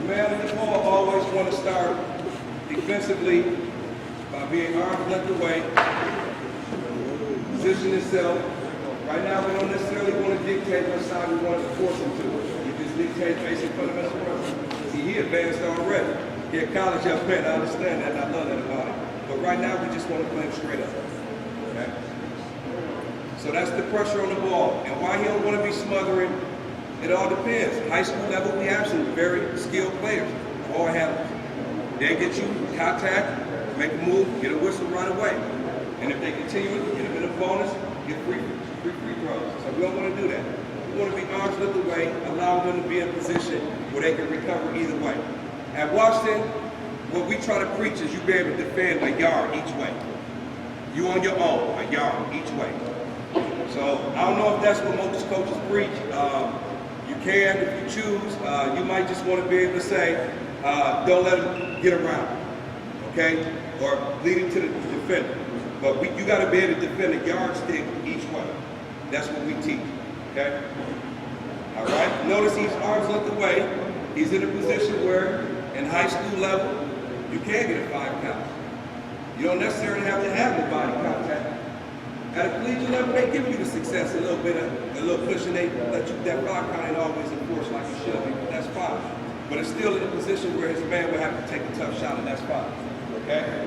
man with the ball always want to start defensively by being arms length away, position himself. Right now, we don't necessarily want to dictate what side we want to force him to. We just dictate basic fundamental principles. See, he advanced already. He at college, I understand that, and I love that about him. But right now, we just want to play him straight up. Okay? So that's the pressure on the ball. And why he don't want to be smothering, it all depends. High school level, we have some very skilled players, ball handlers. They get you contact, make a move, get a whistle right away. And if they continue it, get a bit of bonus, get free throws. So we don't want to do that. We want to be arms length away, allow them to be in a position where they can recover either way. At Washington, what we try to preach is you be able to defend a yard each way. You on your own, a yard each way. So I don't know if that's what most coaches preach. You can, if you choose. You might just want to be able to say, don't let him get around, okay? Or lead him to the defender. But you got to be able to defend a yardstick each way. That's what we teach, okay? All right, notice he's arms length away. He's in a position where, in high school level, you can get a 5 count. You don't necessarily have to have the body contact. At a collegiate level, they give you the success, a little push, and they let you, that 5 count ain't always enforced like it should be, but that's fine. But it's still in a position where his man would have to take a tough shot, and that's fine, okay?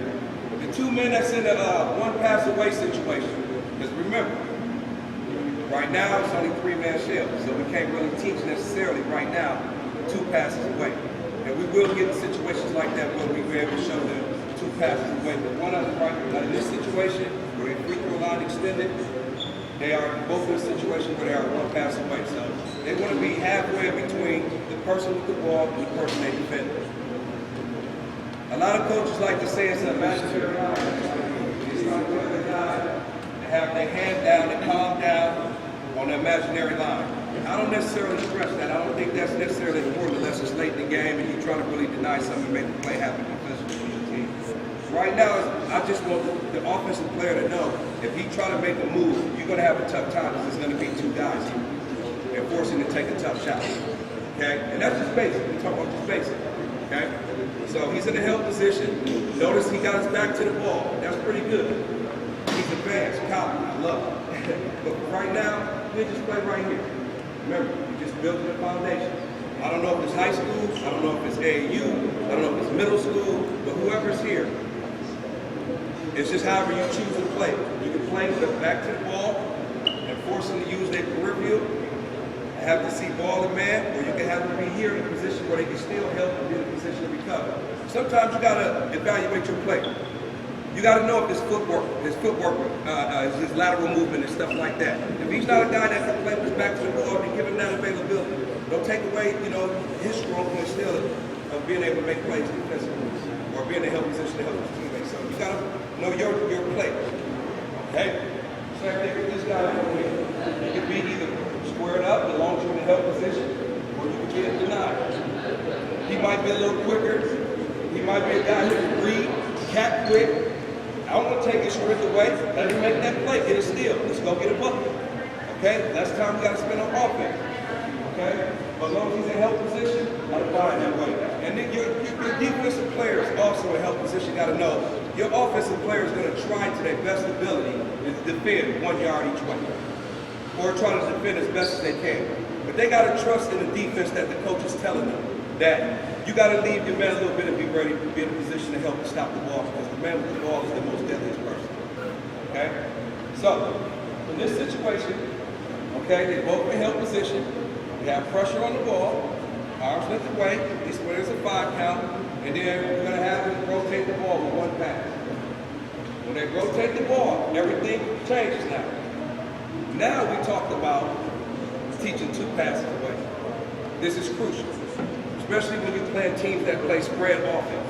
The 2 men that's in a one pass away situation, because remember, right now it's only 3-man shell, so we can't really teach necessarily right now 2 passes away. And we will get in situations like that where we will be able to show them 2 passes away. But one of them, right now in this situation, where the free throw line extended, they are both in a situation where they are 1 pass away. So they want to be halfway between the person with the ball and the person they defend. A lot of coaches like to say it's an imaginary line. It's like the other guy to have their hand down and calm down on the imaginary line. I don't necessarily stress that. I don't think that's necessarily important unless it's late in the game and you're trying to really deny something and make the play happen defensively for your team. Right now, I just want the offensive player to know if he try to make a move, you're going to have a tough time because there's going to be 2 guys here and force him to take a tough shot. Okay? And that's just basic. We're talking about just basic. Okay? So he's in a held position. Notice he got his back to the ball. That's pretty good. He's advanced. College. I love it. But right now, we'll just play right here. Remember, you're just building a foundation. I don't know if it's high school, I don't know if it's AAU, I don't know if it's middle school, but whoever's here, it's just however you choose to play. You can play with the back to the ball and force them to use their peripheral, have to see ball and man, or you can have them be here in a position where they can still help and be in a position to recover. Sometimes you gotta evaluate your play. You got to know if his footwork, his lateral movement and stuff like that. If he's not a guy that can play with his back to the ball, then give him that availability. Don't take away, his strong point still of being able to make plays defensively or be in a help position to help his teammates. So you got to know your play. Okay? Same thing with this guy over here. You can be either squared up, as long as you're in a help position, or you can get denied. He might be a little quicker. He might be a guy who can read, cat quick. I don't want to take his strength away. Let him make that play. Get a steal. Let's go get a bucket. Okay? That's time we got to spend on offense. Okay? But as long as he's in help position, I'm fine that way. And then your defensive players also in help position got to know your offensive player is going to try to their best ability to defend 1 yard each way. Or try to defend as best as they can. But they got to trust in the defense that the coach is telling them that you got to leave your man a little bit and be ready to be in a position to help to stop the ball because the man with the ball is the most deadliest person. Okay? So, in this situation, okay, they both in help position. We have pressure on the ball, arms length away, this way there's a 5 count, and then we're going to have them rotate the ball with 1 pass. When they rotate the ball, everything changes now. Now we talked about teaching 2 passes away. This is crucial. Especially when you play teams that play spread offense.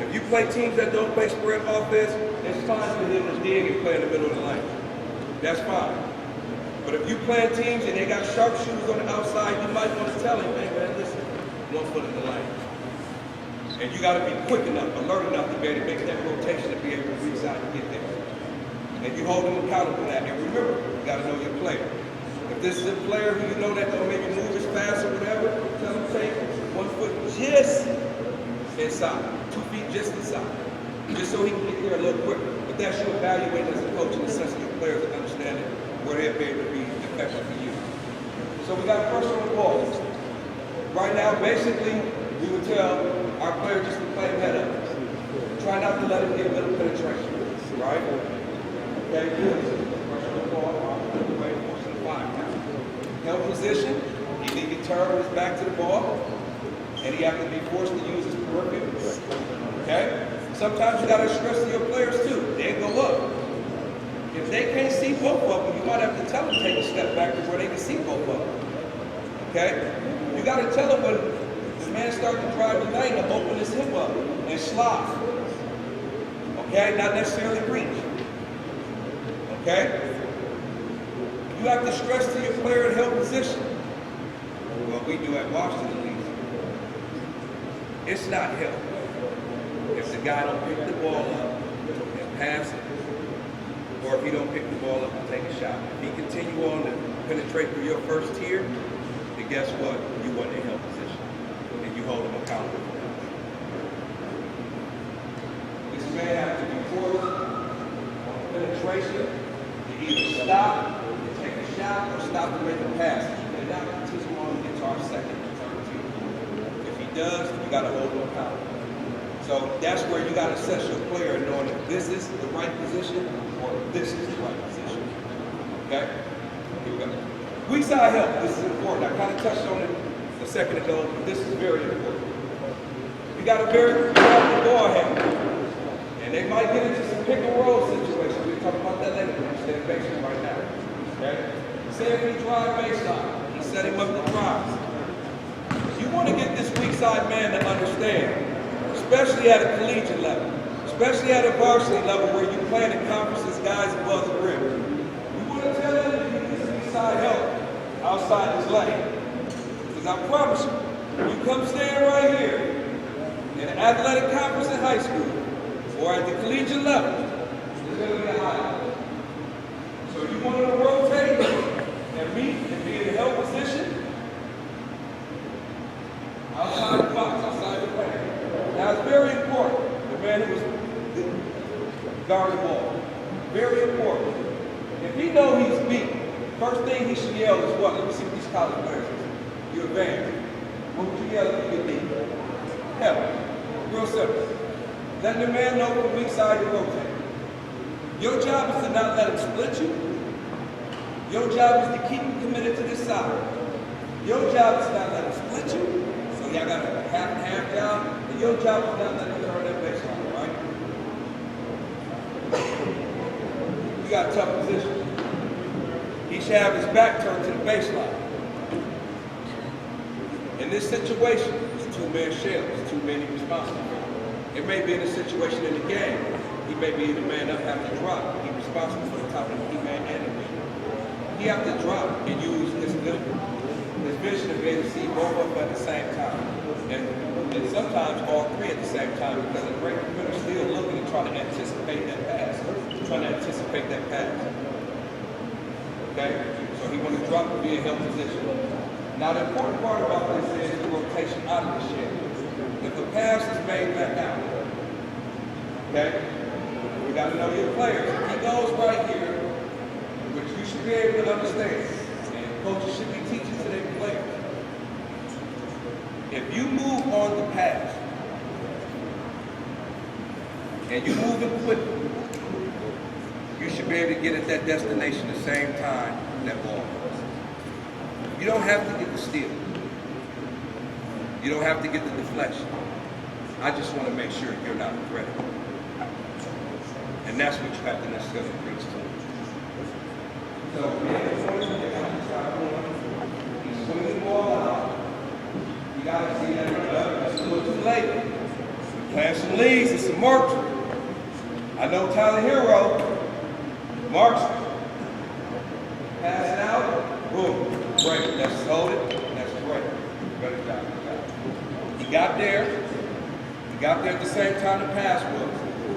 If you play teams that don't play spread offense, it's fine for them to dig and play in the middle of the lane. That's fine. But if you play teams and they got sharpshooters on the outside, you might want to tell him, hey man, listen, 1 foot in the lane. And you got to be quick enough, alert enough to be able to make that rotation and be able to reach out and get there. And you hold them accountable for that. And remember, you got to know your player. If this is a player who you know that don't maybe move as fast or whatever, tell them take 1 foot just inside, 2 feet just inside, just so he can get there a little quicker. But that's your evaluating as a coach and assessing your players and understanding where they'll be able to be effective for you. So we got first on the ball. Right now, basically, we would tell our players just to play head up. Try not to let him get little penetration, right? Okay, good. First on the ball, away, force to the 5 count. Held position, he need to turn his back to the ball, and he has to be forced to use his peripherals. Okay? Sometimes you got to stress to your players too. They go up. If they can't see both of them, you might have to tell them to take a step back to where they can see both of them. Okay? You got to tell them when the man starts to drive the lane to open his hip up and slide. Okay? Not necessarily reach. Okay? You have to stress to your player in held position. What we do at Washington, at least. It's not help. If the guy don't pick the ball up and pass it, or if he don't pick the ball up and take a shot. If he continue on to penetrate through your first tier, then guess what? You want in help position. And you hold him accountable for that. This man has to be forced on penetration to either stop and take a shot or stop to make a pass. And now continue on to get to our second and third tier. If he does, you got to hold him accountable. So that's where you got to assess your player knowing if this is the right position or this is the right position. Okay? Here we go. Weak side help. This is important. I kind of touched on it a second ago, but this is very important. You got a very powerful ball handler. And they might get into some pick and roll situations. We're talking about that later. I'm staying patient right now. Okay? Say if he drive baseline, he set him up to drive. You want to get this weak side man to understand, especially at a collegiate level, especially at a varsity level where you play in conferences, guys above the rim. You want to tell them that you need some side help outside this lane. Because I promise you come stand right here in an athletic conference in high school or at the collegiate level, it's going to be a highlight. So you want to rotate and meet and be in a help position outside the box, outside the plane. Now it's very important, the man who was guarding the ball. Very important. If he knows he's beat, first thing he should yell is what? Let me see what these college players is. You advance. What would you yell if you get beat? Help. Real simple. Letting the man know from weak side to rotate. Your job is to not let him split you. Your job is to keep him committed to this side. Your job is to not let him split you. So y'all got a half and half down. Your job is not letting him turn that baseline, right? You got a tough position. He should have his back turned to the baseline. In this situation, it's two-man shell. It's two men responsible. It may be in a situation in the game. He may be the man up, have to drop. He's responsible for the top of the key man and the man. He have to drop and use his vision to be able to see both of them at the same time. And sometimes all three at the same time, because the great defender is still looking and trying to anticipate that pass. Okay? So he want to drop and be in help position. Now the important part about this is the rotation out of the shell. If the pass is made back out, okay? We got to know your players. If he goes right here, which you should be able to understand, and coaches should be teaching to their players. If you move on the pass, and you move it quickly, you should be able to get at that destination the same time that ball goes. You don't have to get the steal. You don't have to get the deflection. I just want to make sure you're not a threat. And that's what you have to necessarily preach to. So, he's swinging the ball out. You got to see that it's a little too late. We're playing some leads and some marks. I know Tyler Hero. Marks. Pass it out. Boom. Great. That's hold it. That's great. Better job. He got there. He got there at the same time the pass was.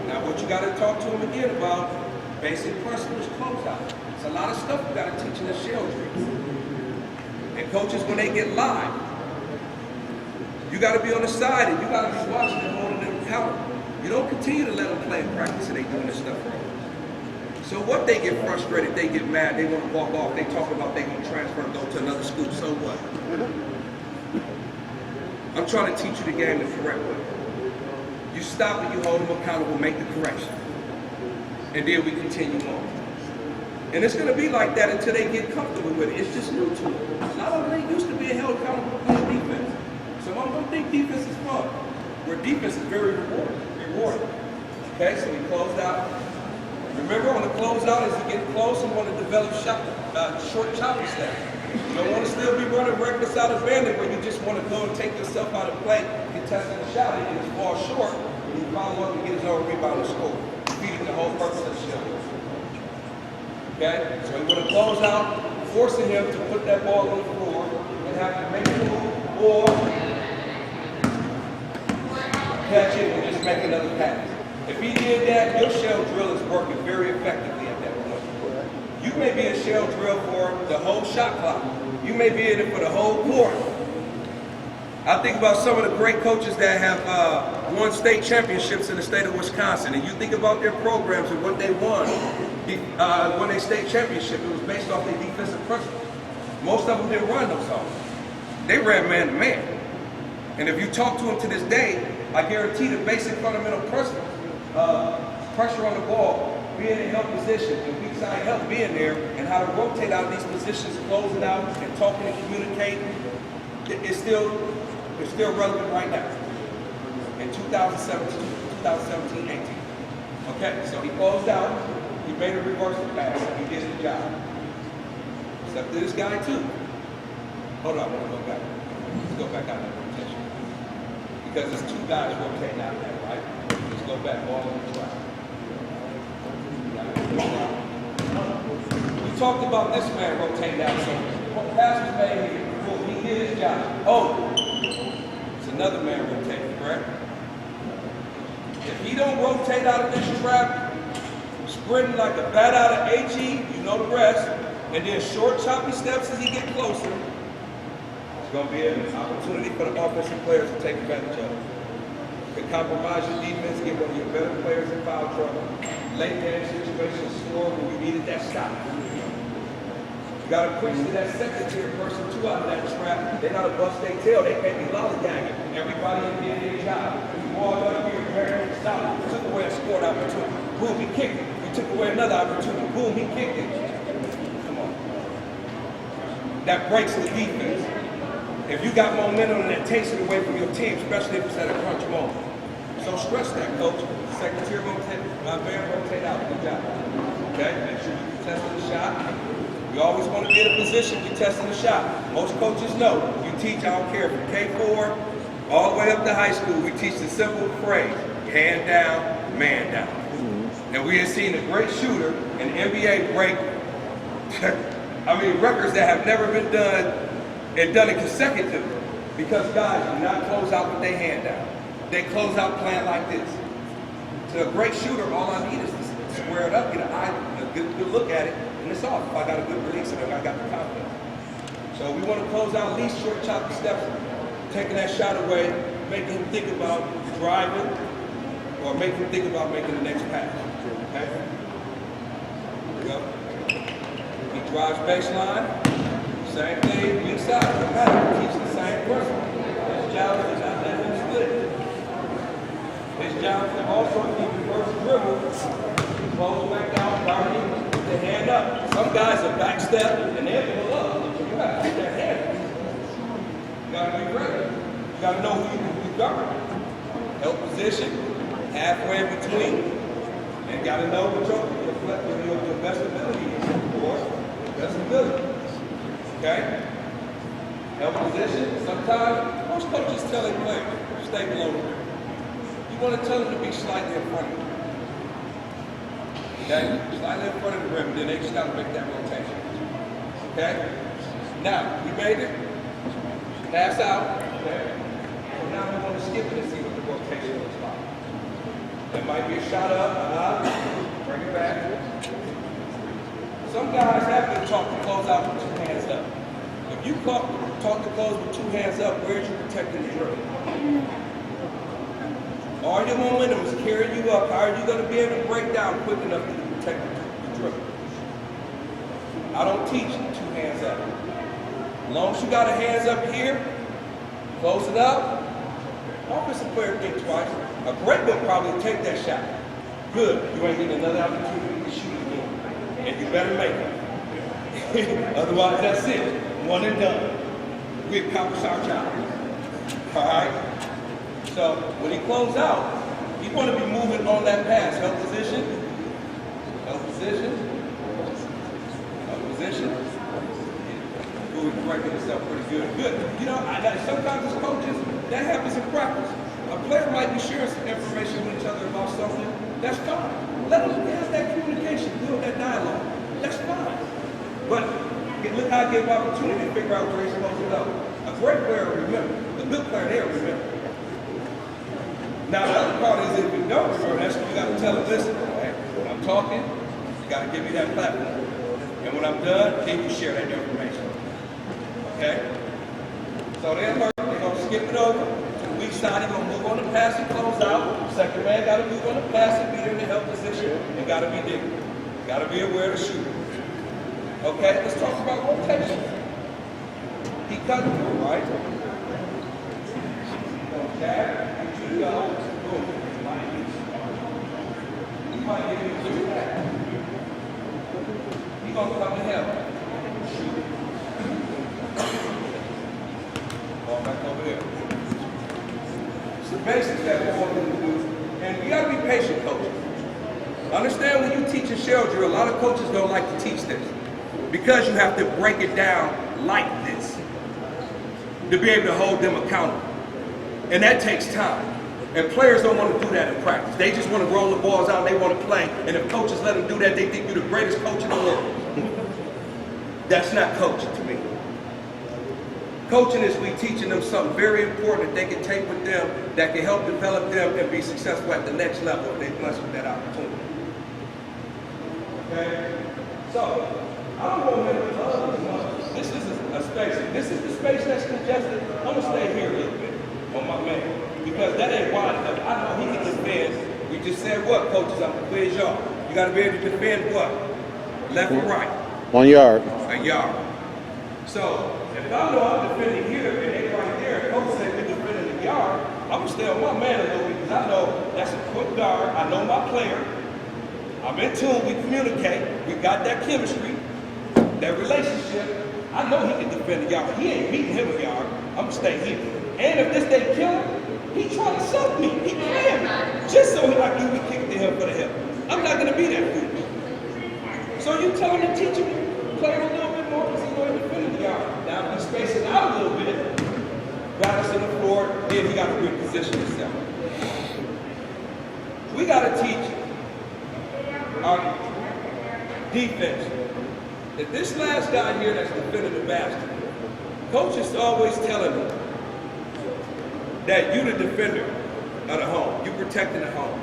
Now what you got to talk to him again about, basic principles, closeout. It's a lot of stuff you got to teach in the shell drills. And coaches, when they get live, You got to be on the side, and you got to be watching and holding them accountable. You don't continue to let them play and practice and they doing this stuff wrong. So what, they get frustrated, they get mad, they want to walk off, they talk about they going to transfer and go to another school, so what? I'm trying to teach you the game the correct way. You stop and you hold them accountable, make the correction. And then we continue on. And it's going to be like that until they get comfortable with it. It's just new to them. A lot of them ain't used to being held accountable for playing defense. Some of them think defense is fun, where defense is very rewarding. Okay, so we closed out. Remember, on the closeout, as you get close, you want to develop short chopping steps. You don't want to still be running reckless out of bandit where you just want to go and take yourself out of play, contesting the shot, and just fall short, and you follow up and get his own rebound and score, defeating the whole purpose of the shot. Okay, so you want to close out, forcing him to put that ball on the floor and have to make a move or catch it and just make another pass. If he did that, your shell drill is working very effectively at that point. You may be in shell drill for the whole shot clock. You may be in it for the whole quarter. I think about some of the great coaches that have won state championships in the state of Wisconsin, and you think about their programs and what they won when they state championship. It was based off their defensive principles. Most of them didn't run those songs. They ran man to man. And if you talk to them to this day, I guarantee the basic fundamental principles, pressure on the ball, being in help position, and weak side help being there, and how to rotate out of these positions, closing out, and talking and communicating, it's still relevant right now in 2017, 18. Okay, so he closed out, he made a reversal pass, he did the job. Except to this guy too. Hold on, I'm gonna go back. Let's go back out of that rotation. Because there's two guys rotating out there, right? Let's go back, ball on the track. We talked about this man rotating out, so pass was made here. Boom, he did his job. Oh, it's another man rotating, correct? If he don't rotate out of this trap, sprinting like a bat out of HE, you know the rest, and then short choppy steps as he get closer, it's going to be an opportunity for the offensive players to take advantage of it. Can compromise your defense, get one of your better players in foul trouble, late game situation, score when you needed that stop. You got to quick to that second tier person too out of that trap. They got to bust their tail. They can't be lollygagging. Everybody did their job. You walked up here, very stop. Took away a scored opportunity. Boom, he kicked it. You took away another opportunity. Boom, he kicked it. Come on. That breaks the defense. If you got momentum and that takes it away from your team, especially if it's at a crunch moment. So stress that, coach. Second tier rotate, my man rotate out. Good job. Okay, make sure you test the shot. You always want to be in a position you're testing the shot. Most coaches know. You teach, I don't care, from K4 all the way up to high school, we teach the simple phrase, hand down, man down. And we have seen a great shooter in the NBA break, records that have never been done and done it consecutively. Because guys do not close out with their hand down. They close out playing like this. To a great shooter, all I need is to square it up, get a good look at it, and it's off. If I got a good release and I got the confidence. So we want to close out at least short choppy steps, taking that shot away, making him think about driving, or making him think about making the next pass. Okay? Here we go. He drives baseline, same thing, weak side, doesn't matter. Keeps the same person. His job is not let him split. His job is also to keep reverse dribble, close back down, guarding, with the hand up. Some guys are backstep and they'll pull up. You gotta keep that hand up. You gotta be ready. You gotta know who you can guard. Help position, halfway in between, and gotta know what your best ability is. Or best ability. Okay? Help position. Sometimes most coaches tell their players, stay below the rim. You want to tell them to be slightly in front of you. Okay? Slightly in front of the rim, then they just got to make that rotation. Okay? Now, we made it. Pass out. Okay? So now we want to skip it and see what the rotation looks like. There might be a shot up. Bring it back. Some guys have been taught to close out with two hands up. If you taught to close with two hands up, where's your protecting the dribble? All your momentum is carrying you up. How are you going to be able to break down quick enough to protect the dribble? I don't teach two hands up. As long as you got a hands up here, close it up. Offensive player think twice. A great one probably take that shot. Good. You ain't getting another opportunity to shoot again. And you better make it. Otherwise, that's it. One and done. We accomplished our job. All right? So when he closes out, you want to be moving on that pass. Help position. Help position. Help position. We're correcting himself pretty good. Good. You know, sometimes as coaches, that happens in practice. A player might be sharing some information with each other about something. That's fine. Let them have that communication, build that dialogue. That's fine. But look how I give opportunity to figure out where he's supposed to go. A great player will remember. A good player there will remember. Now the other part is if you don't remember, that's when you got to tell them, listen, right? When I'm talking, you got to give me that platform. And when I'm done, can you share that information? Okay? So they're going to skip it over. To the weak side, he's going to move on the pass and close out. Second man got to move on the pass and be there in the help position. And got to be digging. Got to be aware to shoot. Okay, let's talk about rotation. He cut through, right? Jab, you go, boom. He might give you two back. He's going to come to help. Shoot. Ball back over there. It's the basics that we want them to do. And you got to be patient, coaches. Understand when you teach a shell drill, a lot of coaches don't like to teach this. Because you have to break it down like this to be able to hold them accountable. And that takes time. And players don't want to do that in practice. They just want to roll the balls out and they want to play. And if coaches let them do that, they think you're the greatest coach in the world. That's not coaching to me. Coaching is we teaching them something very important that they can take with them, that can help develop them and be successful at the next level if they're blessed with that opportunity. Okay? So, I don't want to make it this is a space. This is the space that's congested. I'm going to stay here a little bit on my man. Because that ain't wide enough. I know he can defend. We just said what, coaches? I'm going to quiz y'all. You got to be able to defend what? Left or right? 1 yard. A yard. So, if I know I'm defending here and they right there, and coach said we're defending the yard, I'm going to stay on my man a little bit because I know that's a quick guard. I know my player. I'm in tune. We communicate. We got that chemistry. That relationship, I know he can defend the yard. He ain't beating him a yard. I'm gonna stay here. And if this day kill him, he trying to suck me. He playing me. Just so I can be kicked to him for the help. I'm not gonna be that fool. So you tell him to teach him, play him a little bit more because he's going to defend the yard. Now if he spaces out a little bit, balance in the floor, then he gotta reposition himself. We gotta teach our defense. That this last guy here that's defending the basket, coach is always telling him that you the defender of the home, you protecting the home.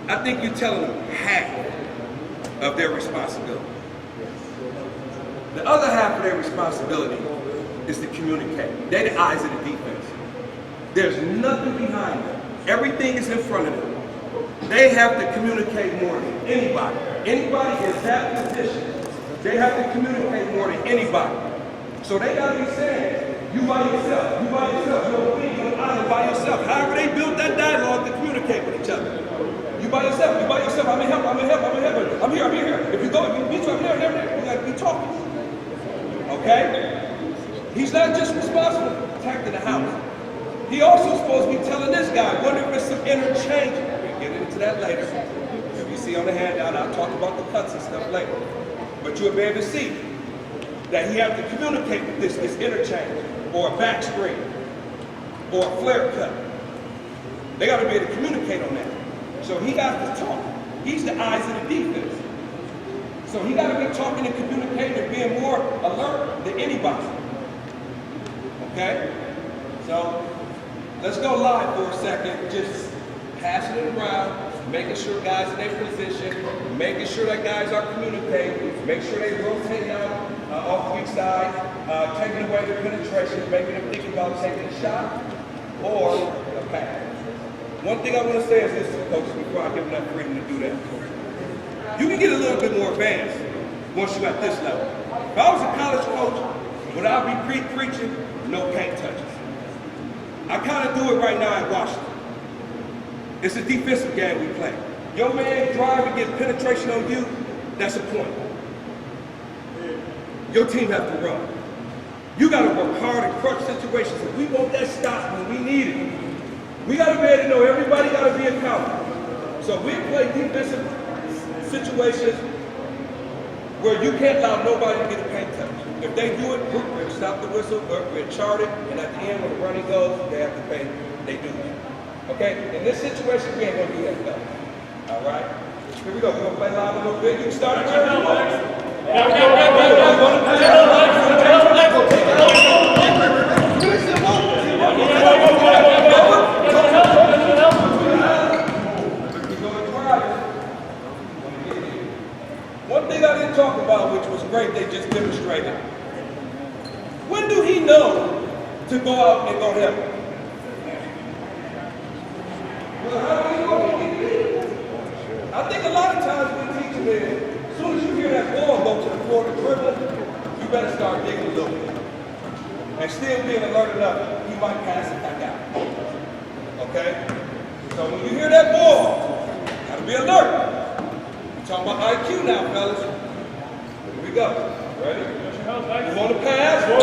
I think you're telling them half of their responsibility. The other half of their responsibility is to communicate. They're the eyes of the defense. There's nothing behind them. Everything is in front of them. They have to communicate more than anybody. Anybody in that position, they have to communicate more than anybody. So they got to be saying, you by yourself, you by yourself, you're on the island by yourself. However they built that dialogue to communicate with each other. You by yourself, I'm in help, I'm here. If you go, if you beat you, I'm there. You got to be talking. Okay? He's not just responsible for protecting the house. He also supposed to be telling this guy, wonder if it's some interchange. We'll get into that later. If you see on the handout, I'll talk about the cuts and stuff later. But you'll be able to see that he has to communicate with this interchange, or a back screen, or a flare cut. They got to be able to communicate on that. So he got to talk. He's the eyes of the defense. So he got to be talking and communicating and being more alert than anybody. Okay? So let's go live for a second. Just passing it around. Making sure guys in their position, making sure that guys are communicating, make sure they rotate out off the weak side, taking away the penetration, making them think about taking a shot, or a pass. One thing I want to say is this to the coaches before I give them that freedom to do that. You can get a little bit more advanced once you're at this level. If I was a college coach, would I be preaching no paint touches? I kind of do it right now at Washington. It's a defensive game we play. Your man drive and get penetration on you, that's a point. Your team has to run. You got to work hard in crunch situations. If we want that stop when we need it, we got to be able to know everybody got to be accountable. So we play defensive situations where you can't allow nobody to get a paint touch. If they do it, we'll stop the whistle, we'll chart it, and at the end when the running goes, they have to pay, they do it. Okay? In this situation, we ain't going to do that though. All right? Here we go. We're going to play live a little bit. You can start it wherever you want. One thing I didn't talk about, which was great, they just demonstrated. When do he know to go out and go help? Well, how do you know? I think a lot of times we teach them is, as soon as you hear that ball go to the floor to dribble, you better start digging a little bit. And still being alert enough, you might pass it back out. Okay? So when you hear that ball, you gotta be alert. We're talking about IQ now, fellas. Here we go. Ready? You want to pass? Don't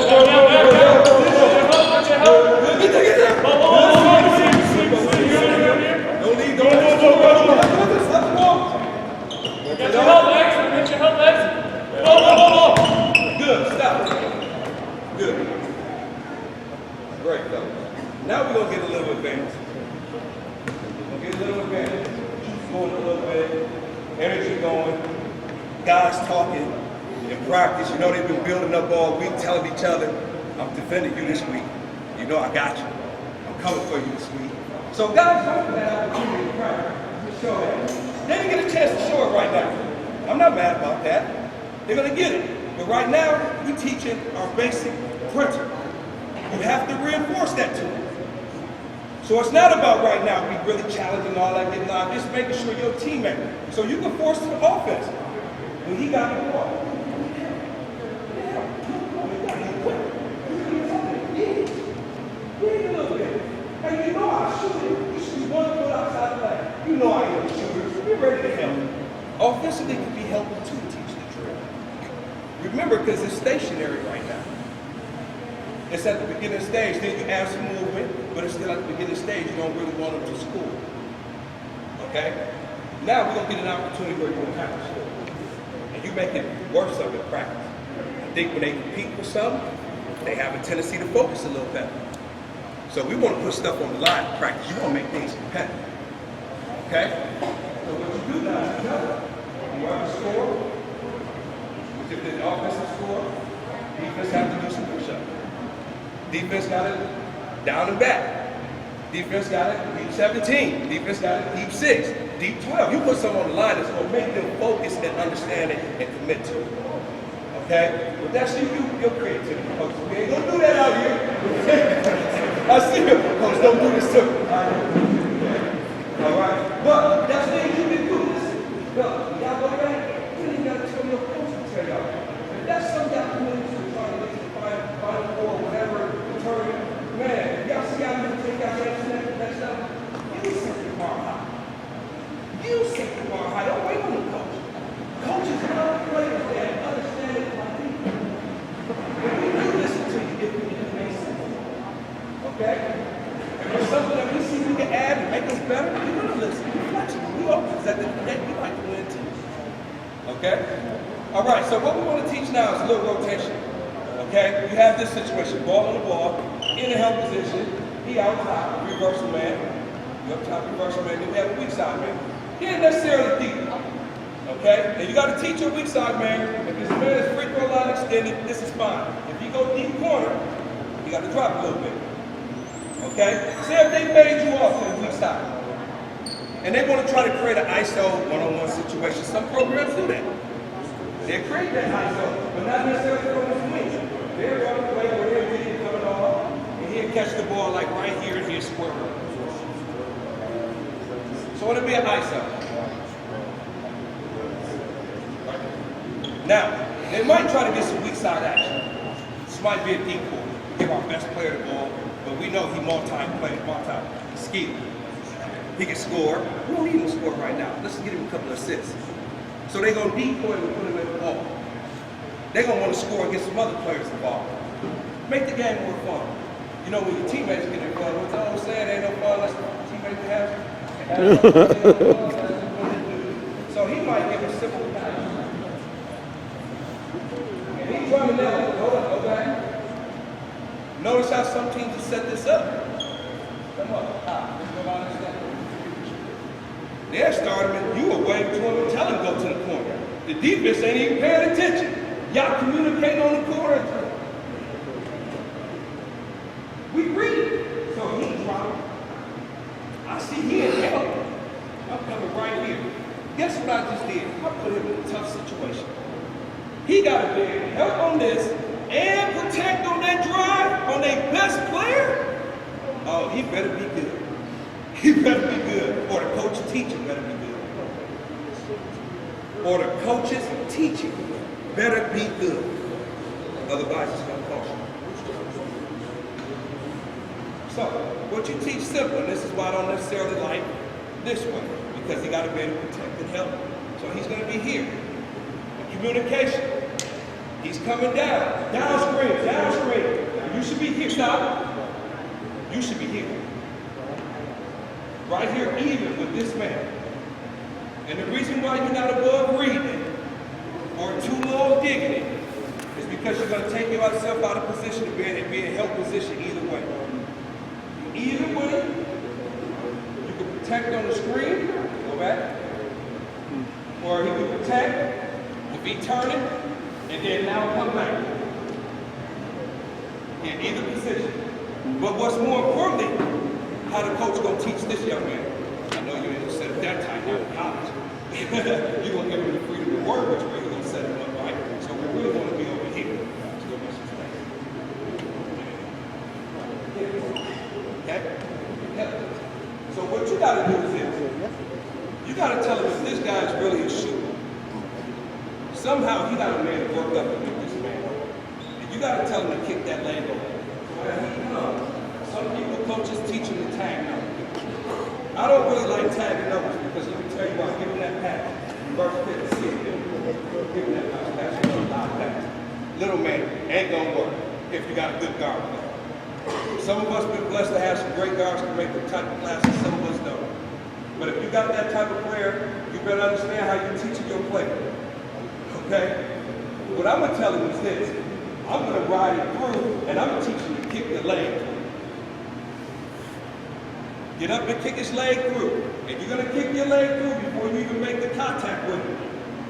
leave, don't let the ball. Get your help, Lex. Get your help, Lex. Good, stop. Good. Great, fellas. Now we're going to get a little advanced. We're going to get a little advanced. Going a little bit. Energy going. Guys talking. In practice, you know they've been building up all week, telling each other, I'm defending you this week. You know I got you. I'm coming for you this week. So guys hope that opportunity in practice to show that. They didn't get a chance to show it right now. I'm not mad about that. They're going to get it. But right now, we're teaching our basic principle. You have to reinforce that to them. So it's not about right now be really challenging all that, getting live, just making sure you're a teammate. So you can force the offense. When he got the ball. Hey, you know I shoot it. You shoot one foot outside the lane. You know I am a shooter. Be ready to help. Offensively can be helpful too to teach the drill. Remember, because it's stationary right now. It's at the beginning stage. Then you add some movement, but it's still at the beginning stage. You don't really want them to school. Okay? Now we're going to get an opportunity where you don't have to school. And you make it worse of it practice. I think when they compete for something, they have a tendency to focus a little better. So we want to put stuff on the line in practice. You want to make things competitive. Okay? So what you do now is you have to score. If the offensive score, defense have to do some push-ups. Defense got it down and back. Defense got it deep 17. Defense got it deep 6, deep 12. You put something on the line that's going to make them focus and understand it and commit to it. Okay? But that's your creativity, coach. We ain't going to do that out here. I see you. Coach, don't do this too. All right? But that's things you can do. Y'all go back. You ain't got to tell your coach to tell y'all. If that's something y'all can do to try to get to the final four, whatever, tournament, man, y'all see y'all need to take y'all next stuff. You set the bar high. You set the bar high. Don't wait on the coach. Coaches love players that understand it like people. When we do listen to you, it makes sense. Okay? If there's something that we see we can add and make us better, we're going to listen. We're flexible. We open. At the end of the day, we like to win too. Okay? All right, so what we want to teach now is a little rotation. Okay? You have this situation. Ball on the ball, in the help position. He out top, reversal man. You up top, reversal man. Then we have a weak side man. He ain't necessarily deep. Okay? And you got to teach your weak side man. If this man is free throw line extended, this is fine. If you go deep corner, you got to drop a little bit. Okay? Say if they fade you off to the weak side. And they want to try to create an ISO one-on-one situation. Some programs do that. They create that ISO, but not necessarily from the swing. They're going to play where they're getting coming off, and he'll catch the ball like right here and here square up. So it'll be an ISO. Now, they might try to get some weak side action. This might be a decoy. Give our best player the ball, but we know he multi-skilled. He can score. We don't need him to score right now. Let's get him a couple of assists. So they're going to decoy him and put him in the ball. They're going to want to score and get some other players involved. Make the game more fun. You know, when your teammates get involved, what's the old saying? Ain't no fun unless the teammates have So he might give a simple pass. And he's running down. Hold on, go back. Notice how some teams have set this up. Come on. Let's go down this step. They'll start him and you away to him and tell him go to the corner. The defense ain't even paying attention. Y'all communicate on the corner. We read. So he's dropping. I see he in help. I'm coming right here. Guess what I just did? I put him in a tough situation. He got to be able to help on this and protect on that drive on their best player. Oh, he better be good. He better be good. Or the coach teaching better be good. Or the coach's teaching better be good. Otherwise, it's going to cost you. So, what you teach simple, and this is why I don't necessarily like this one, because he got to be able to protect and help. So he's going to be here. Communication. He's coming down. Downstream, downstream. You should be here. Stop. You should be here. Right here, even with this man. And the reason why you're not above reading or too low digging is because you're going to take yourself out of position to be in help position either way. Either way, you can protect on the screen, go back, or he can protect if he turning, and then now come back. In either position. But what's more importantly, how the coach gonna teach this young man? I know you ain't gonna set up that tight now in college. You're gonna give him the freedom to work, which way you're gonna set him up, right? So we really want to be over here. Let's go get some space. Okay? Yeah. So what you gotta do is this. You gotta tell him if this guy's really a shooter. Somehow he got a man to work up and get this man. And you gotta tell him to kick that leg over. Some people, coaches, teach him to tag numbers. I don't really like tagging numbers because let me tell you why. Give him that pass. Reverse fit to see it. Give him that pass. Little man ain't gonna work if you got a good guard player. Some of us been blessed to have some great guards to make the type of classes, some of us don't. But if you got that type of player, you better understand how you're teaching your player. Okay? What I'm gonna tell him is this. I'm gonna ride it through and I'm gonna teach him to kick the leg. Get up and kick his leg through. And you're gonna kick your leg through before you even make the contact with him.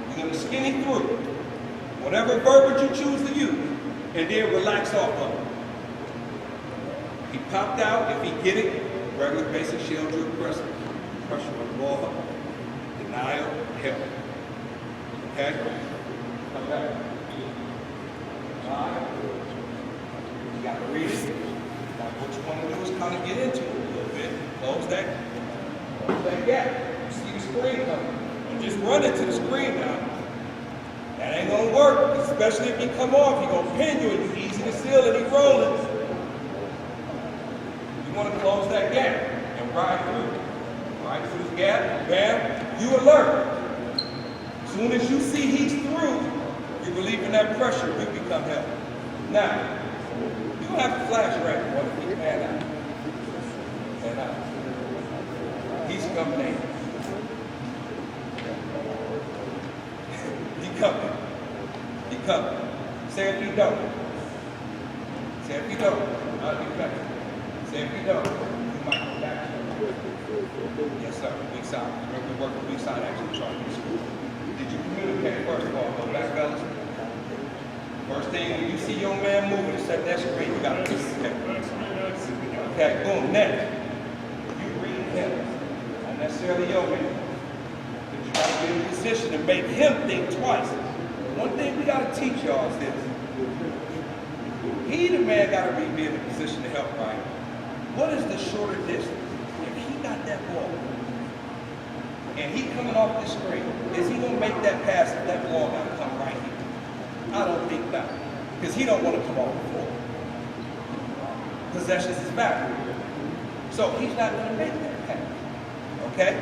You're gonna skinny through. Whatever verbiage you choose to use. And then relax off of it. He popped out, if he get it, regular basic shell drill pressure. Pressure on the ball, denial, help. Okay? Come back. Alright. You gotta read it. Now what you want to do is kind of get into it a little bit. Close that gap. You see the screen coming. You just run into the screen now. That ain't gonna work, especially if he come off, he gonna pin you and it's easy to seal and he rolling. You want to close that gap and ride through. Ride through the gap, bam, you alert. As soon as you see he's through, you're relieving that pressure, you become healthy. Now, you don't have to flash right now, keep your hand out. Hand out. He's coming in. He coming. He coming. Say if you don't. Say if you don't, I'll get back. Say if you don't, you might come back. Yes, sir. Weak side. Remember, we work with weak side action trying to school. Did you communicate first of all? Go back, fellas. First thing, when you see your man moving to set that screen, you got to communicate. Okay, boom, next. You read him. Not necessarily your man. But you got to get in position to make him think twice. One thing we got to teach y'all is this. He, the man, got to be in a position to help, right? what is the shorter distance? If he got that ball, and he coming off the screen, is he gonna make that pass if that ball gotta come right here? I don't think not, because he don't want to come off the floor. Possession is back. So he's not gonna make that pass. Okay?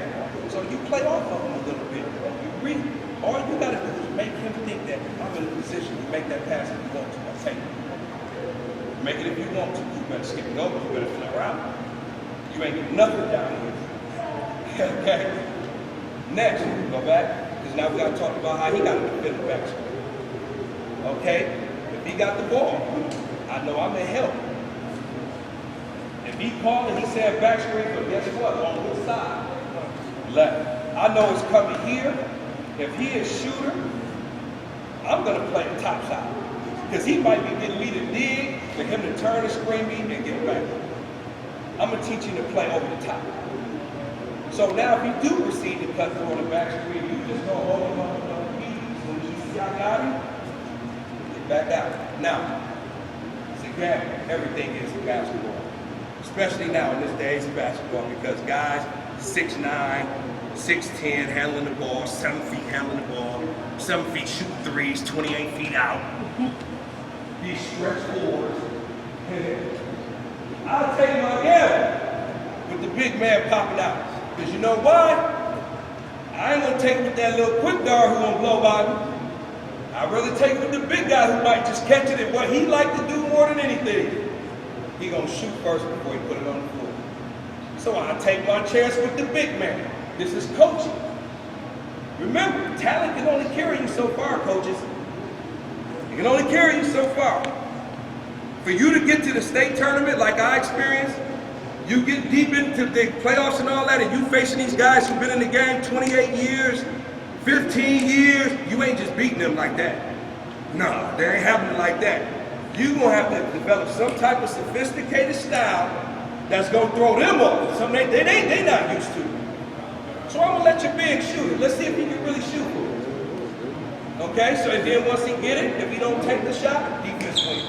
So you play off of him a little bit. You read. All you gotta do is make him think that I'm in a position to make that pass if you want to. I'll take it. Make it if you want to. You better skip it over. You better flare out. You ain't doing nothing down here. Okay? Next, go back, because now we got to talk about how he got to defend the back screen. Okay? If he got the ball, I know I'm going to help. If he called and he said back screen, but guess what? On which side? Left. I know it's coming here. If he is shooter, I'm going to play the top side. Because he might be getting me to dig, for him to turn the screen beat and get back. I'm going to teach him to play over the top. So now if you do proceed to cut through on the back screen, you just go hold him up on the feet. As soon as you see I got him, get back out. Now, it's again, everything is basketball. Especially now in this days of basketball, because guys 6'9", 6'10", handling the ball, 7 feet handling the ball, 7 feet shooting threes, 28 feet out. These stretch fours. I'll take my gamble with the big man popping out. Because you know why? I ain't gonna take it with that little quick guard who gonna blow by me. I'd rather take it with the big guy who might just catch it, and what he like to do more than anything, he gonna shoot first before he put it on the floor. So I take my chance with the big man. This is coaching. Remember, talent can only carry you so far, coaches. It can only carry you so far. For you to get to the state tournament like I experienced, you get deep into the playoffs and all that, and you facing these guys who've been in the game 28 years, 15 years, you ain't just beating them like that. No, they ain't happening like that. You're gonna have to develop some type of sophisticated style that's gonna throw them off. Something they not used to. So I'm gonna let your big shoot it. Let's see if he can really shoot. Okay, so then once he get it, if he don't take the shot, defense wins.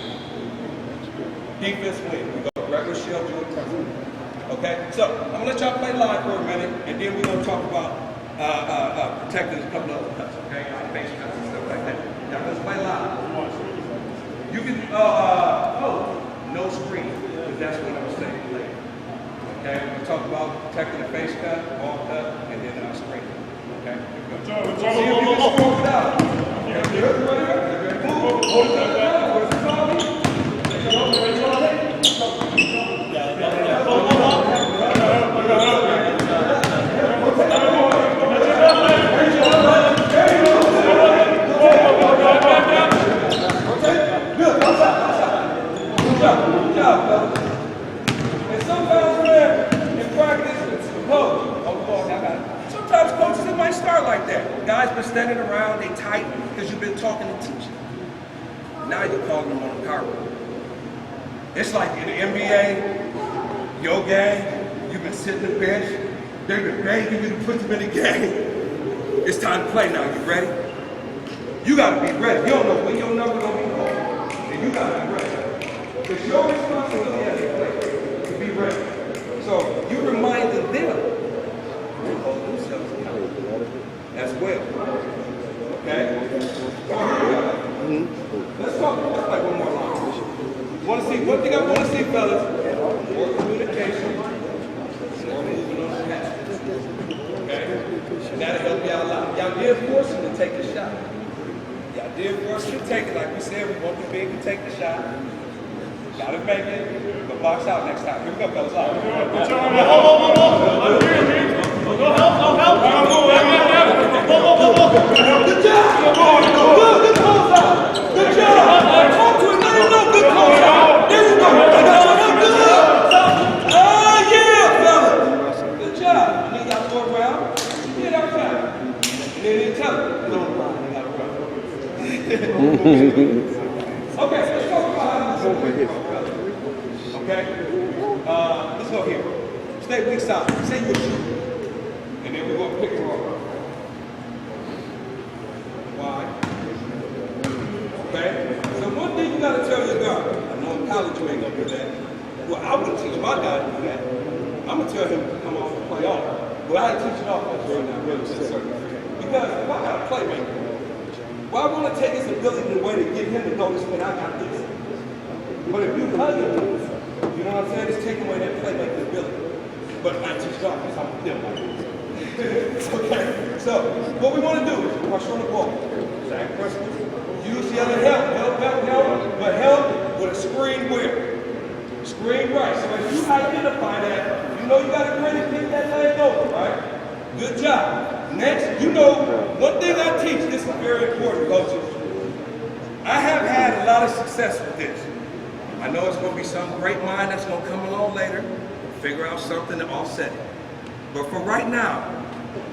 Defense wins. We go regular shell, do it perfect. Okay, so I'm gonna let y'all play live for a minute, and then we're gonna talk about protecting a couple of other cuts, okay? Face cuts and stuff like that. Now let's play live. You can no screen, because that's what I'm saying later. Okay, we're gonna talk about protecting the face cut, ball cut, and then screen. Okay, here we go. See if you can score it out. Okay, good, ready? Move. Hold it down. Where's the target? Good job, fellas. And sometimes, man, in practice, sometimes coaches, it might start like that. Guys been standing around, they tight, because you've been talking to teaching. Now you're calling them on the carpet. It's like in the NBA, your game, you've been sitting the bench, they've been begging you to put them in the game. It's time to play now. You ready? You gotta be ready. You don't know when your number gonna be called, and you gotta be ready. It's your responsibility as a player to be ready. So you reminded them to hold themselves accountable as well. Okay? Let's talk like one more line. Want to see, one thing I want to see, fellas, more communication, more moving on the pass. Okay? And that'll help y'all a lot. Y'all did force him to take the shot. Y'all did force him to take it. Like we said, we want the big to take the shot. Gotta make it, but box out next time. Here we go, fellas. Good job. Good close out. Good job. Talk to him. Let him know. Good close out. There you go. Good. Oh, yeah, fella. Good job. And then y'all go around. Get outside. And then tell him. Okay, let's talk about how okay? Let's go here. Stay weak side. Say you're shooting. And then we're going to pick her up. Why? Okay? So one thing you got to tell your guard. I know in college you ain't going to do that. Well, I wouldn't teach my guy to do that. I'm going to tell him to come off and play off. But I teach it off right now, really, to a certain degree. Because if I got a playmaker, well, I want to take his ability in a way to get him to know this, man, I got this. But if you hug him, you know what I'm saying? It's taking away that playmaking ability. But I teach it off because I'm still like this. Okay, so what we want to do is rush on the ball. Exact principle. Use the other help, but help with a screen where? Screen right. So if you identify that, you know you got to grin and kick that leg over, right? Good job. Next, you know, one thing I teach, this is very important, coaches. I have had a lot of success with this. I know it's going to be some great mind that's going to come along later, figure out something to offset it. But for right now,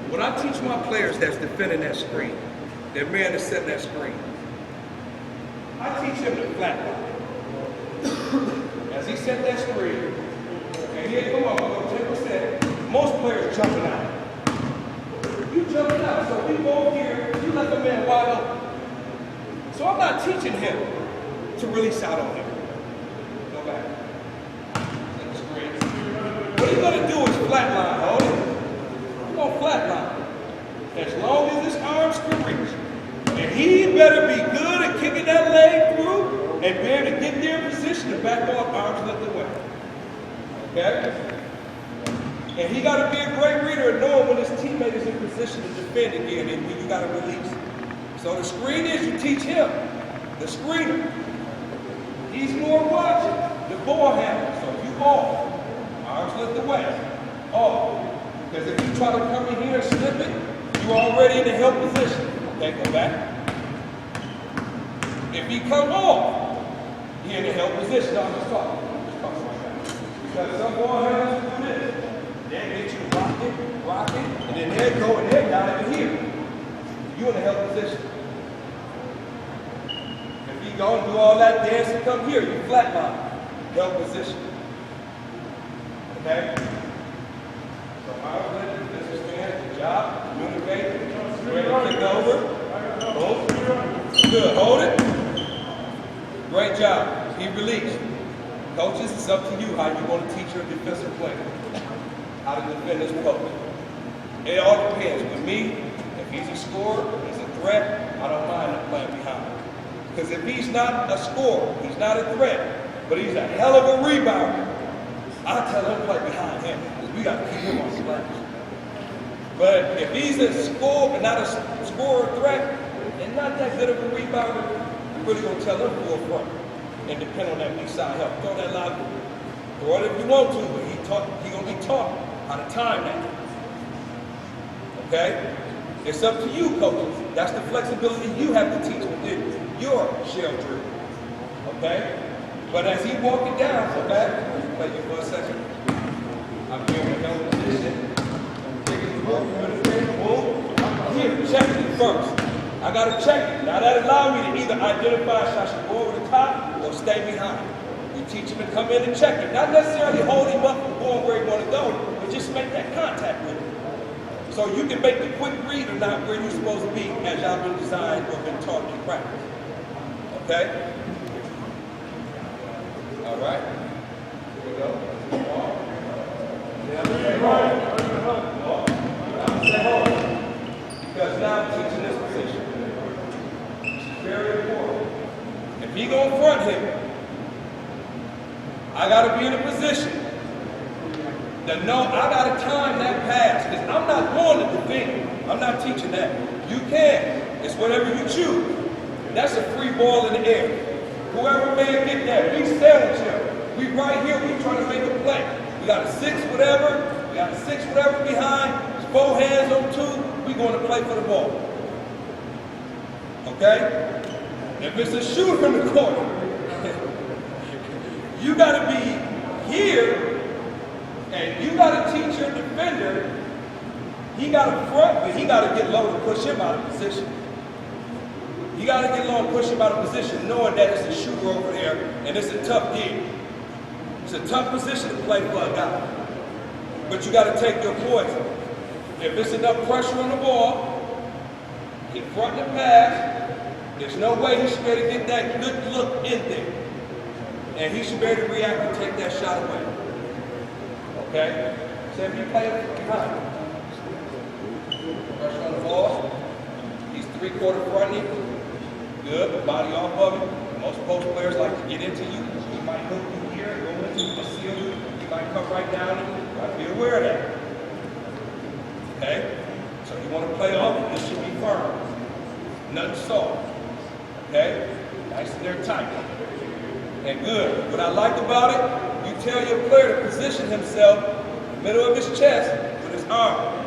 what I teach my players that's defending that screen, that man that's setting that screen, I teach him to flat line. As he set that screen, and here come on, go 10%, most players jumping out. You jumping out, so we go here, you let the man wide open. So I'm not teaching him to release out on him. Go back. Set the screen. What he's going to do is flat line, hold it. He's going to flat line. As long as his arms can reach. And he better be good at kicking that leg through and be able to get there in position to back off, arms lifted away. Okay? And he got to be a great reader and know when his teammate is in position to defend again and when you got to release. So the screen is you teach him, the screener. He's more watching the ball handler. So you off, arms lifted away, off. Because if you try to come in here and slip it, you're already in the help position. Okay, go back. If he come off, he in the help position. No, I'm just talking. Because some ball handlers do this. They get you rocking, and then they go and they're down in here. You in the help position. If you go and do all that dance and come here, you flatline, help position. Okay? So this is good job, communicate, ready to kick over. Boom. Good, hold it. Great job. He released. Coaches, it's up to you how you want to teach your defensive player how to defend this post. It all depends. With me, if he's a scorer, he's a threat, I don't mind him playing behind. Because if he's not a scorer, he's not a threat, but he's a hell of a rebounder, I tell him to play behind him because we got to keep him on splash. But if he's a scorer, but not a scorer threat, and not that good of a rebounder, I'm really going to tell him forefront and depend on that big side help. Throw that loud. Throw it if you want to, but he's going to be taught how to time that. Okay? It's up to you, coaches. That's the flexibility you have to teach within your shell drill. Okay? But as he walking down, go back. Play you for a second. I'm here in the position. Taking the ball, boom. Here, check it first. I got to check it. Now that allows me to either identify if I should go over the top or stay behind. You teach him to come in and check it. Not necessarily hold him up and going where he want to go, but just make that contact with him. So you can make the quick read or not where you're supposed to be as y'all been designed or been taught in practice. Okay? All right. Here we go. Because now I'm teaching this position. This is very important. If he gonna front him, I gotta be in a position to know I gotta time that pass. Because I'm not going to defend. I'm not teaching that. You can. It's whatever you choose. That's a free ball in the air. Whoever may get that, we sandwich him. We right here, we trying to make a play. We got a 6 whatever, we got a 6 whatever behind, it's 4 hands on 2, we going to play for the ball. Okay? If it's a shooter in the corner, you got to be here, and you got to teach your defender, he got to front, but he got to get low to push him out of position. You got to get low and push him out of position, knowing that it's a shooter over there, and it's a tough gig. It's a tough position to play for a guy. But you got to take your poison. If there's enough pressure on the ball, he front the pass, there's no way he should be able to get that good look in there. And he should be able to react and take that shot away. Okay? So if you play it behind, pressure on the ball, he's 3/4 fronting, good, body off of it. Most post players like to get into you. He might hook you here, go into you, conceal you. He might come right down and you got to be aware of that. Okay? So you want to play off it, this should be firm. Nothing soft. Okay? Nice and there tight. And good. What I like about it, you tell your player to position himself in the middle of his chest with his arm.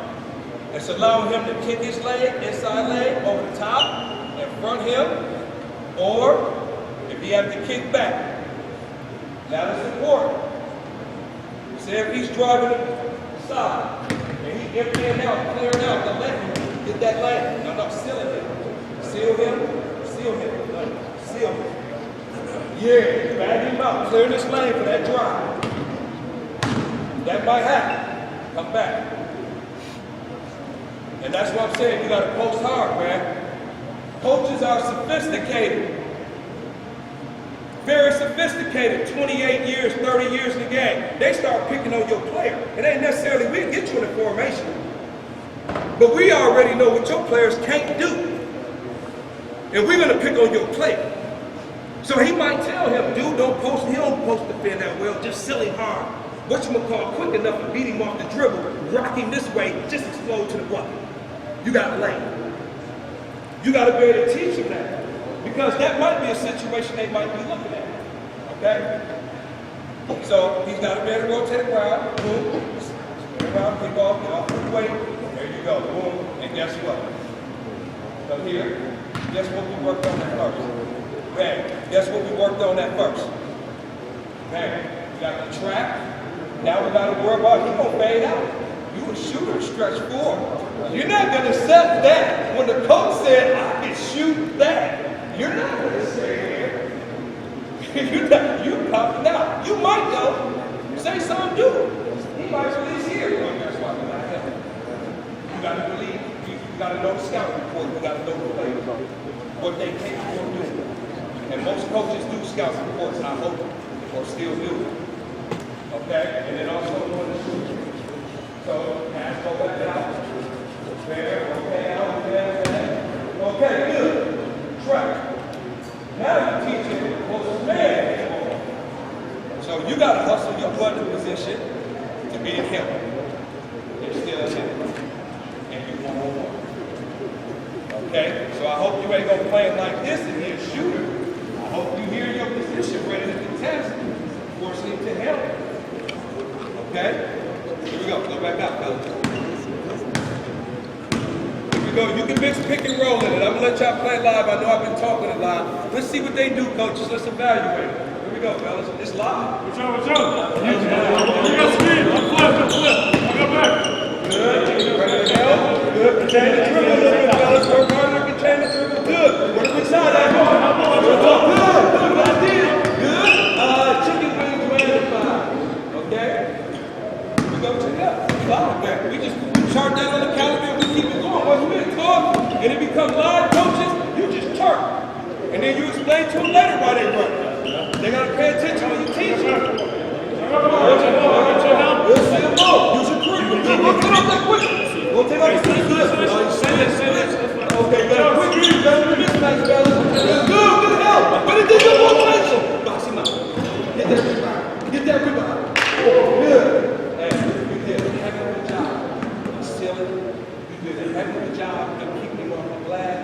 It's allowing him to kick his leg, inside leg, over the top, and front him, or if he has to kick back. That is important. Say if he's driving the side, and he's emptying out, clearing out the lane, get that lane. No, sealing him. Seal him, seal him, seal him. Yeah, bag him out, clear this lane for that drive. That might happen. Come back. And that's what I'm saying, you gotta post hard, man. Coaches are sophisticated. Very sophisticated, 28 years, 30 years in the game. They start picking on your player. It ain't necessarily we get you in a formation. But we already know what your players can't do. And we're gonna pick on your player. So he might tell him, dude, he don't post defend that well, just silly hard. Whatchamacallit, quick enough to beat him off the dribble, rock him this way, just explode to the bucket. You got lane. You got to be able to teach him that. Because that might be a situation they might be looking at. Okay? So he's got to be able to rotate around, boom, spin around, kick off, get off the weight. There you go, boom. And guess what? Come here. Guess what we worked on that first? Bang. Guess what we worked on that first? Bang. We got the trap. Now we got to worry about he gonna fade out. You a shooter, stretch four. You're not gonna accept that. When the coach said I can shoot that, you're not gonna say here. You popping out. You might though. Say something, do it. He might release here. Well, that's why we're not helping. You gotta believe. You gotta know the scout report. You gotta know the players, what they capable of doing. And most coaches do scout reports, I hope, or still do. Okay? And then also doing the shooting. So, pass, go back out. Fair, okay, out, okay. Okay, good. Track. Now you teach him what's the man. So you gotta hustle your butt in position to be in help. It's still in help. And you one-on-one. Okay? So I hope you ain't gonna play it like this and be a shooter. I hope you hear your position ready to contest, forcing him to help. Okay? Here we go. Go back out, fellas. Here we go. You can mix pick and roll in it. I'm going to let y'all play live. I know I've been talking a lot. Let's see what they do, coaches. Let's evaluate. Here we go, fellas. It's live. What's up? You got speed. I'm flip. I got back. Good. Ready to help. Good. Contain the dribble a little bit, fellas. Work hard to contain the dribble. Good. Work the side out. Good. Good. I did it. Good. Chicken wings magnified. Okay? We go to the left. Follow back. We just chart that on the calendar and we keep it going. Once we talk and it becomes live coaches, you just chart. And then you explain to them later why they run. They got to pay attention when you teach them. We'll see them all. Use your curriculum. We'll take off that quick. We'll take off this good. Say this. Okay, you got to quick. You got to do this nice, fellas. Good help. But it did your motivation. Box him out. Get that rebound. Get that rebound. Good. Hey, you did a heck of a job. Silly. You did a heck of a job of keeping him on the glass.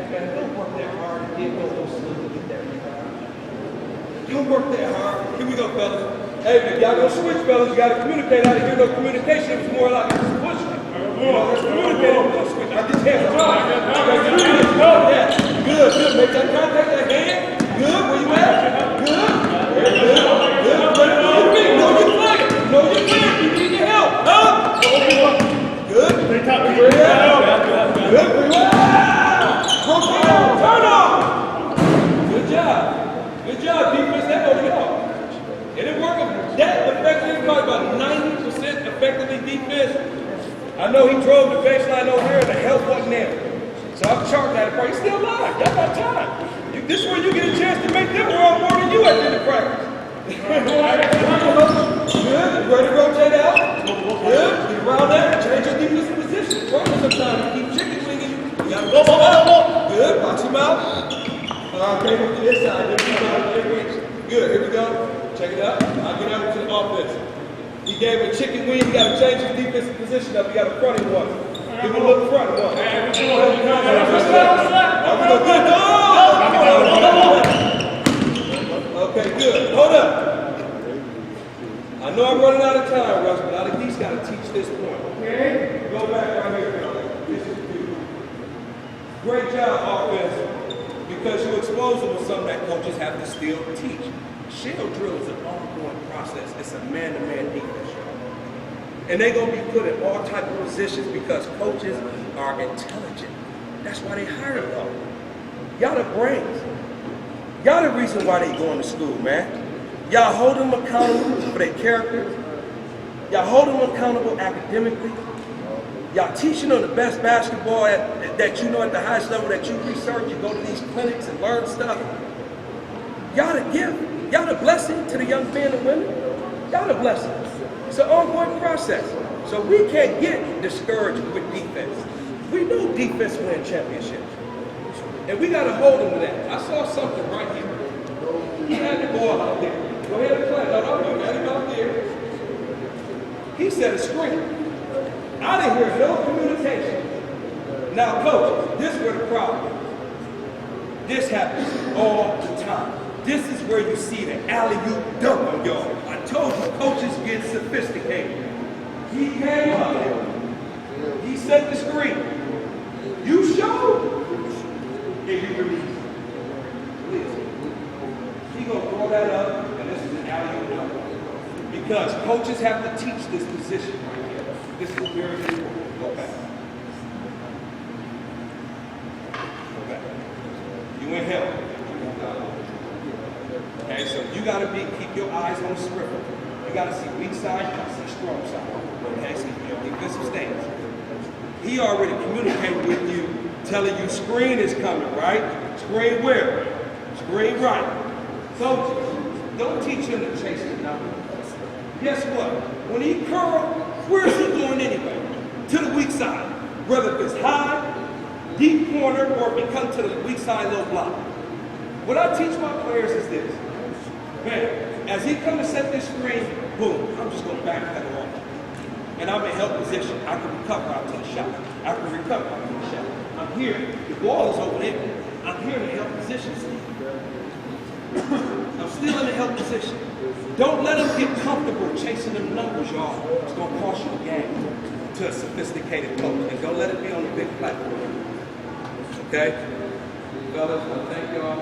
Man, don't work that hard and get no slow to get that rebound. Don't work that hard. Here we go, fellas. Hey, man, y'all gonna switch, fellas. You gotta communicate. I didn't hear no communication. It was more like just pushing. You know, let's communicate. We're gonna switch. I just hands up. Yeah. Good. Make that contact, that hand. Good. Where you at? Good. Very good. Good. Know your feet. Know your player. Know your player. You need your help. Huh? Good. Good. Where you at? Good. Where you at? Turn off. Good job. Good job, defense. That don't get off. It didn't work that effectively, probably about 90% effectively defense. I know he drove the baseline over here and the help wasn't there. So I'm charting that apart. He's still alive. Y'all got time. This is where you get a chance to make them run more than you at the end of practice. Good. Ready to rotate out? Good. Get around that. Change your defensive position. Try it sometimes. You keep chicken winging. You gotta go. Good. Watch him out. Okay, to this side. Good. Here we go. Check it out. I'll get out to the offense. He gave a chicken wing. You gotta change his defensive position up. You got a fronting one. Give him a look front one. Okay, good. Hold up. I know I'm running out of time, Russ, but I at least got to teach this point. Okay? Go back right here, brother. This is beautiful. Great job, offense, because you expose them to something that coaches have to still teach. Shell drill is an ongoing process. It's a man-to-man defense. And they're going to be put in all type of positions because coaches are intelligent. That's why they hire them. Y'all the brains. Y'all the reason why they going to school, man. Y'all hold them accountable for their character. Y'all hold them accountable academically. Y'all teaching them the best basketball that you know at the highest level that you research. You go to these clinics and learn stuff. Y'all the gift. Y'all the blessing to the young men and women. Y'all the blessing. It's an ongoing process. So we can't get discouraged with defense. We know defense win championships. And we got to hold them to that. I saw something right here. He had the ball out there. Go ahead and play. No, got him out there. He said a screen. I didn't hear no communication. Now, coach, this is where the problem is. This happens all the time. This is where you see the alley-oop dunk on y'all. I told you, coaches get sophisticated. He came up there. He set the screen. You showed. And you release. Please. He's going to throw that up, and this is an alley-oop dunk. Because coaches have to teach this position right here. This is very important. Go back. Go back. You inhale. Okay, so you got to keep your eyes on the scribble. You got to see weak side, you got to see strong side. Okay, so your defensive stance. He already communicated with you, telling you screen is coming, right? Screen where? Screen right. So don't teach him to chase the number. Guess what? When he curl, where is he going anyway? To the weak side. Whether it's high, deep corner, or if he comes to the weak side low block. What I teach my players is this. Man, as he comes to set this screen, boom, I'm just going to back pedal off. And I'm in help position. I can recover out to the shot. I can recover out to the shot. I'm here. The ball is over there. I'm here in the help position. I'm still in the help position. Don't let them get comfortable chasing them numbers, y'all. It's going to cost you the game to a sophisticated coach. And don't let it be on the big platform. Okay? Fellas, I thank y'all.